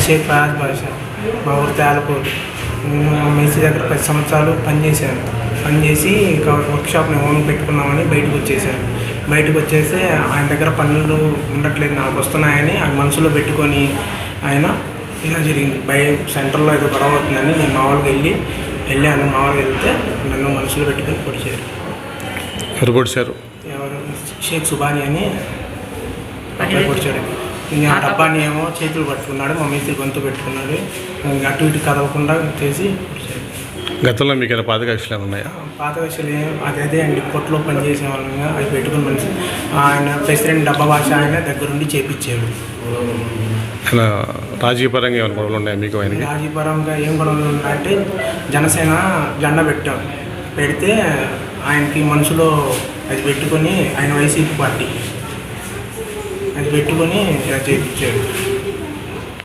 షేక్ ఫయాజ్ భాష, మా ఊరు తేలపూరు. నేను మేస్త్రి దగ్గర 10 సంవత్సరాలు పనిచేసి వర్క్షాప్ నేను ఓన్ పెట్టుకున్నామని బయటకు వచ్చేసి ఆయన దగ్గర పనులు ఉండట్లేదు, నాకు వస్తున్నాయని ఆయన మనసులో పెట్టుకొని ఆయన ఇలా జరిగింది. సెంటర్లో ఏదో గొడవ అవుతుందని నేను మామూలుగా వెళ్ళాను. వెళ్తే నన్ను మనసులో పెట్టుకొని పొడిచారు. ఎవరు షేక్ సుబాని అని పొడిచాడు. ఆ డబ్బాని ఏమో చేతులు పట్టుకున్నాడు, మా మేస్త్రి గొంతు పెట్టుకున్నాడు, అటు ఇటు కదలకుండా చేసి పొడిచాడు. గతంలో మీకు ఏమైనా పాత కక్షలు ఉన్నాయా? పాత కక్షలు అదే అండి, కొట్లో పనిచేసే వాళ్ళగా అవి పెట్టుకుని మనిషి ఆయన ప్రెసిడెంట్ డబ్బా భాష ఆయన దగ్గరుండి చేపించాడు. ఆయన రాజకీయపరంగా ఏమైనా గొడవలు ఉన్నాయా మీకు? ఆయనకి రాజకీయపరంగా ఏం గొడవలు ఉన్నాయంటే జనసేన జెండా పెడితే ఆయనకి మనసులో అది పెట్టుకొని ఆయన వైసీపీ పార్టీ అది పెట్టుకొని ఇలా చేయించాడు.